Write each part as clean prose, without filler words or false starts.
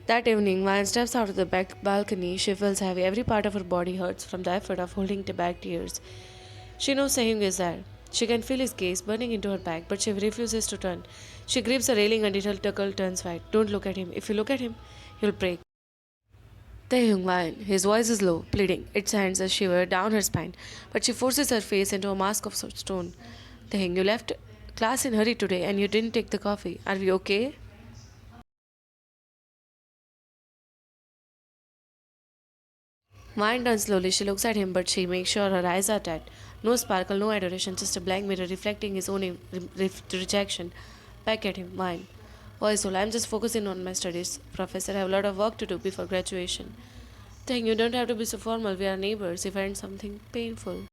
That evening, Vine steps out of the back balcony. She feels heavy. Every part of her body hurts from the effort of holding back tears. She knows Sehung is there. She can feel his gaze burning into her back, but she refuses to turn. She grips the railing until her knuckle turns white. Don't look at him. If you look at him, you'll break. Taehyung Vine. His voice is low, pleading. It sends a shiver down her spine, but she forces her face into a mask of stone. Taehyung, you left class in hurry today and you didn't take the coffee. Are we okay? Vine turns slowly. She looks at him, but she makes sure her eyes are tight. No sparkle, no adoration, just a blank mirror reflecting his own rejection. Back at him, Vine. Voice low. I'm just focusing on my studies, Professor. I have a lot of work to do before graduation. Taehyung, you don't have to be so formal. We are neighbors. If I find something painful.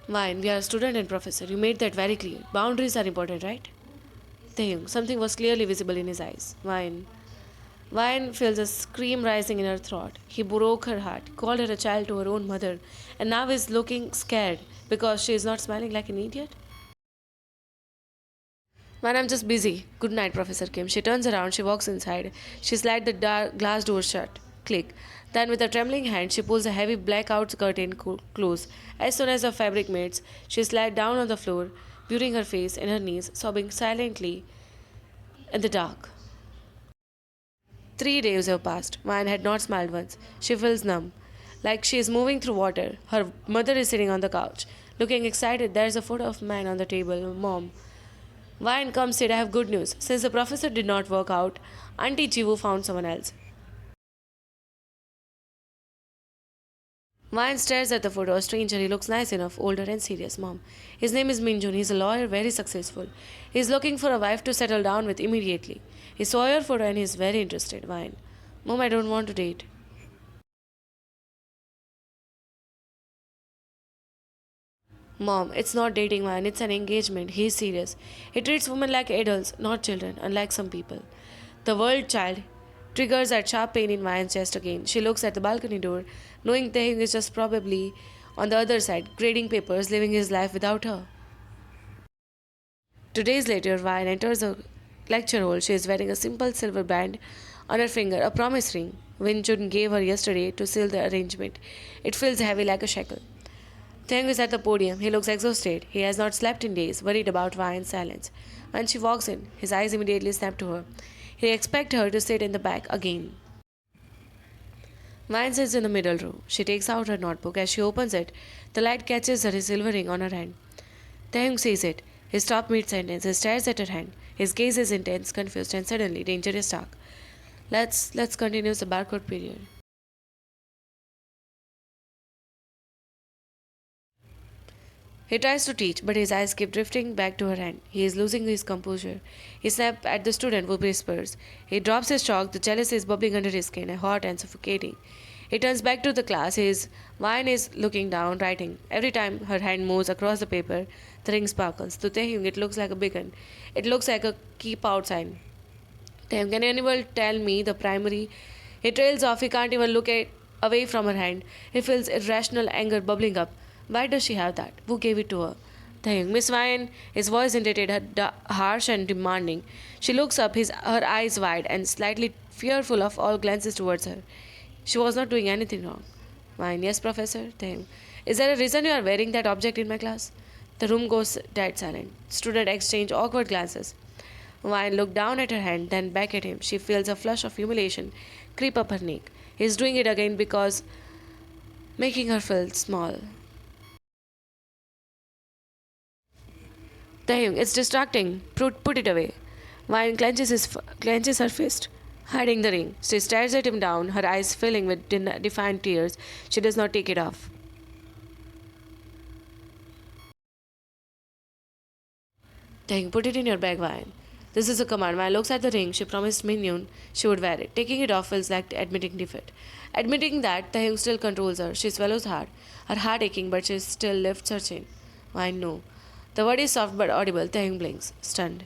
Vine, we are a student and professor. You made that very clear. Boundaries are important, right? Taehyung, something was clearly visible in his eyes. Vine feels a scream rising in her throat. He broke her heart, called her a child to her own mother, and now is looking scared because she is not smiling like an idiot. Vine, I'm just busy. Good night, Professor Kim. She turns around, she walks inside. She slides the glass door shut. Click. Then, with a trembling hand, she pulls a heavy blackout curtain close. As soon as the fabric mates, she slides down on the floor, burying her face in her knees, sobbing silently in the dark. 3 days have passed. Vine had not smiled once. She feels numb, like she is moving through water. Her mother is sitting on the couch, looking excited. There is a photo of man on the table. Mom. Vine, come sit. I have good news. Since the professor did not work out, Auntie Jivu found someone else. Vine stares at the photo. A stranger. He looks nice enough, older and serious. Mom. His name is Minjun. He's a lawyer, very successful. He's looking for a wife to settle down with immediately. He saw your photo and he's very interested. Vine. Mom, I don't want to date. Mom, it's not dating, man. It's an engagement. He's serious. He treats women like adults, not children, unlike some people. The world child triggers that sharp pain in Mayan's chest again. She looks at the balcony door, knowing Tehing is just probably on the other side, grading papers, living his life without her. 2 days later, Ryan enters the lecture hall. She is wearing a simple silver band on her finger, a promise ring Win Chun gave her yesterday to seal the arrangement. It feels heavy like a shackle. Thang is at the podium. He looks exhausted. He has not slept in days, worried about Ryan's silence. When she walks in, his eyes immediately snap to her. He expects her to sit in the back again. Ryan sits in the middle row. She takes out her notebook. As she opens it, the light catches her silver ring on her hand. Taehyung sees it. He stops mid-sentence. He stares at her hand. His gaze is intense, confused, and suddenly danger is dark. Let's continue the barcode period. He tries to teach, but his eyes keep drifting back to her hand. He is losing his composure. He snaps at the student who whispers. He drops his chalk. The jealousy is bubbling under his skin, hot and suffocating. He turns back to the class. His wine is looking down, writing. Every time her hand moves across the paper, the ring sparkles. To Taehyung, it looks like a beacon. It looks like a keep out sign. Taehyung, can anyone tell me the primary? He trails off. He can't even away from her hand. He feels irrational anger bubbling up. Why does she have that? Who gave it to her? Taehyung, Miss Vine, his voice indicated harsh and demanding. She looks up, her eyes wide and slightly fearful of all glances towards her. She was not doing anything wrong. Vine, yes, Professor. Taehyung, is there a reason you are wearing that object in my class? The room goes dead silent. Students exchange awkward glances. Vine looked down at her hand, then back at him. She feels a flush of humiliation creep up her neck. He's doing it again because making her feel small. Taehyung, it's distracting. Put it away. Vine clenches her fist, hiding the ring. She stares at him down, her eyes filling with defiant tears. She does not take it off. Taehyung, put it in your bag, Vine. This is a command. Vine looks at the ring. She promised Minyoon she would wear it. Taking it off feels like admitting defeat. Admitting that, Taehyung still controls her. She swallows hard, her heart aching, but she still lifts her chin. Vine, no. The word is soft but audible. Taehyung blinks, stunned.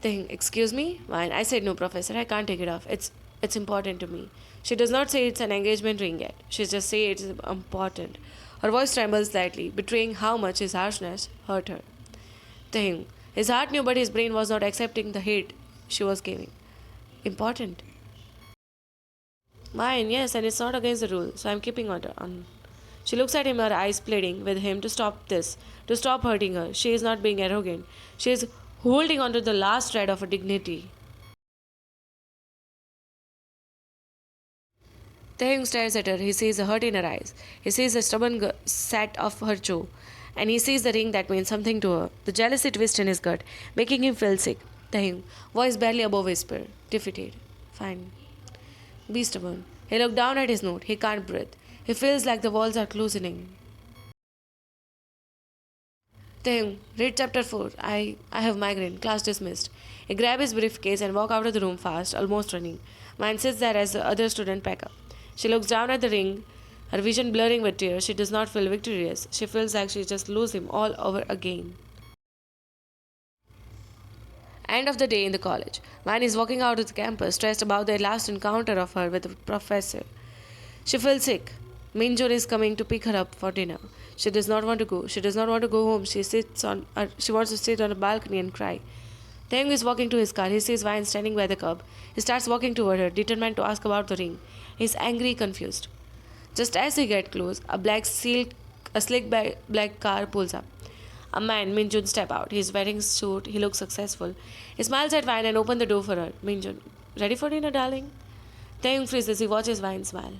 Taehyung, excuse me? Vine, I said no, Professor. I can't take it off. It's important to me. She does not say it's an engagement ring yet. She just says it's important. Her voice trembles slightly, betraying how much his harshness hurt her. Taehyung. His heart knew, but his brain was not accepting the hate she was giving. Important. Mine, yes, and it's not against the rule, so I'm keeping on. She looks at him, her eyes pleading with him to stop this, to stop hurting her. She is not being arrogant. She is holding on to the last thread of her dignity. Taehyung stares at her. He sees a hurt in her eyes. He sees the stubborn set of her jaw. And he sees the ring that means something to her. The jealousy twist in his gut, making him feel sick. Taehyung, voice barely above whisper. Defeated. Fine. Be stubborn. He looked down at his note. He can't breathe. He feels like the walls are closing. Taehyung, read chapter 4. I have migraine. Class dismissed. He grabs his briefcase and walks out of the room fast, almost running. Mine sits there as the other students pack up. She looks down at the ring, her vision blurring with tears. She does not feel victorious. She feels like she just lose him all over again. End of the day in the college. Van is walking out of the campus, stressed about their last encounter of her with the professor. She feels sick. Minjun is coming to pick her up for dinner. She does not want to go. She does not want to go home. She wants to sit on a balcony and cry. Taehyung is walking to his car. He sees Vine standing by the curb. He starts walking toward her, determined to ask about the ring. He is angry, confused. Just as he gets close, a slick black car pulls up. A man, Minjun, step out. He is wearing a suit. He looks successful. He smiles at Vine and opens the door for her. Minjun, ready for dinner, darling? Taehyung freezes. He watches Vine smile.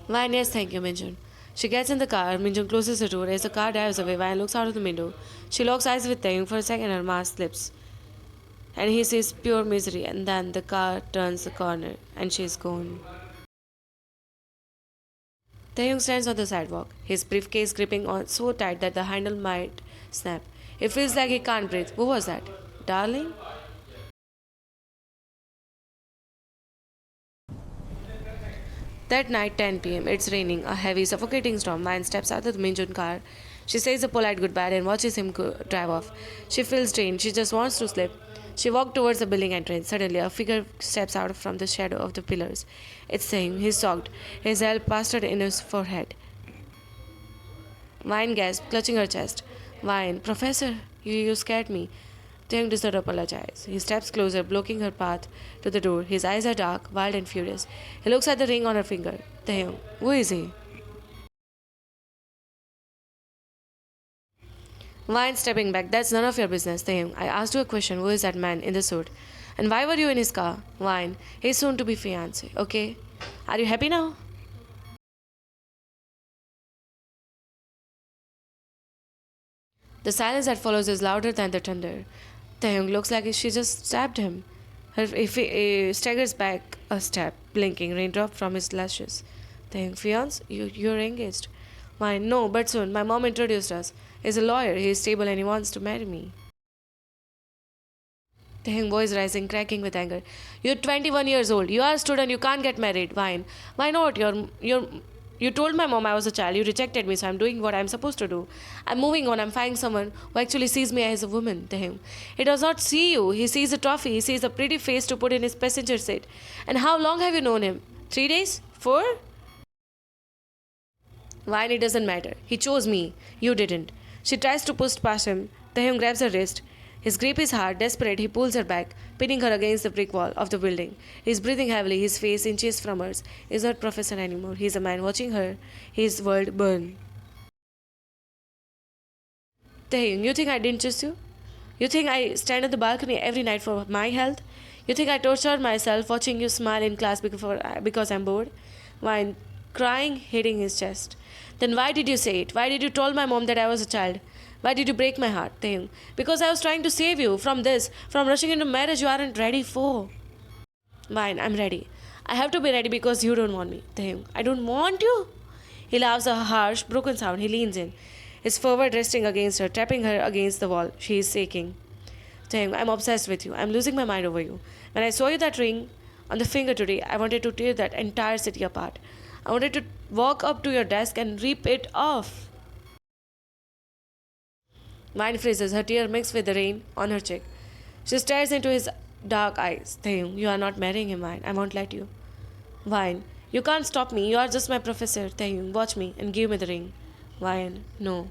Vine, yes, thank you, Minjun. She gets in the car. Minjun closes the door. As the car drives away, Vine looks out of the window. She locks eyes with Taehyung. For a second, her mask slips. And he sees pure misery. And then the car turns the corner and she is gone. Taehyung stands on the sidewalk, his briefcase gripping on so tight that the handle might snap. He feels like he can't breathe. Who was that? Darling? That night, 10 p.m., it's raining, a heavy, suffocating storm. Mine steps out of the Minjun car. She says a polite goodbye and watches him drive off. She feels drained. She just wants to sleep. She walks towards the building entrance. Suddenly, a figure steps out from the shadow of the pillars. It's him. He's shocked. His hair plastered in his forehead. Vine gasped, clutching her chest. Vine, Professor, you scared me. Taehyung does not apologize. He steps closer, blocking her path to the door. His eyes are dark, wild, and furious. He looks at the ring on her finger. Taehyung, who is he? Vine stepping back. That's none of your business, Taehyung. I asked you a question. Who is that man in the suit? And why were you in his car? Vine, his soon to be fiance. Okay? Are you happy now? The silence that follows is louder than the thunder. Taehyung looks like she just stabbed him. He staggers back a step, blinking, raindrop from his lashes. Taehyung, fiance, you're engaged. Mine, no, but soon. My mom introduced us. He's a lawyer. He is stable and he wants to marry me. Taehyung voice rising, cracking with anger. You're 21 years old. You are a student. You can't get married. Why? Why not? You told my mom I was a child. You rejected me, so I'm doing what I'm supposed to do. I'm moving on. I'm finding someone who actually sees me as a woman. Taehyung. He does not see you. He sees a trophy. He sees a pretty face to put in his passenger seat. And how long have you known him? 3 days? 4? Why? It doesn't matter. He chose me. You didn't. She tries to push past him. Taehyung grabs her wrist. His grip is hard. Desperate, he pulls her back, pinning her against the brick wall of the building. He is breathing heavily, his face inches from hers. He is not professor anymore. He is a man watching her, his world burn. Taehyung, you think I didn't choose you? You think I stand at the balcony every night for my health? You think I torture myself watching you smile in class because I'm bored? Why, crying, hitting his chest. Then why did you say it? Why did you tell my mom that I was a child? Why did you break my heart, Taehyung? Because I was trying to save you from this, from rushing into marriage you aren't ready for. Fine, I'm ready. I have to be ready because you don't want me, Taehyung. I don't want you. He laughs a harsh, broken sound. He leans in, his forward resting against her, tapping her against the wall. She is shaking. Taehyung, I'm obsessed with you. I'm losing my mind over you. When I saw you that ring on the finger today, I wanted to tear that entire city apart. I wanted to walk up to your desk and rip it off. Mine freezes, her tear mixed with the rain on her cheek. She stares into his dark eyes. Taehyung, you are not marrying him, Vine. I won't let you. Vine, you can't stop me. You are just my professor. Taehyung, watch me and give me the ring. Wyan, no.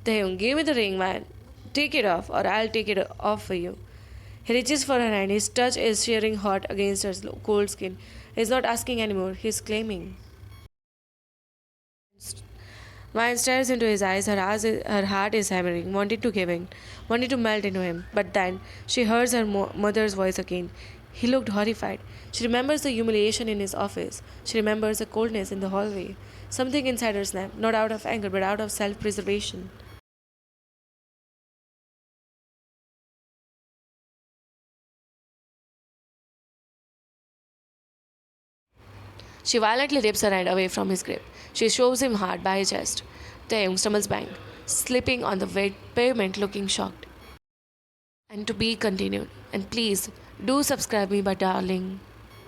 Taeyong, give me the ring, Wyan. Take it off, or I'll take it off for you. He reaches for her hand. His touch is searing hot against her cold skin. He's not asking anymore. He's claiming. Maya stares into his eyes. Her heart is hammering, wanting to give in, wanting to melt into him. But then she hears her mother's voice again. He looked horrified. She remembers the humiliation in his office. She remembers the coldness in the hallway. Something inside her snapped, not out of anger, but out of self preservation. She violently rips her hand away from his grip. She shoves him hard by his chest. Taeyong stumbles back, slipping on the wet pavement, looking shocked. And to be continued. And please, do subscribe me, my darling.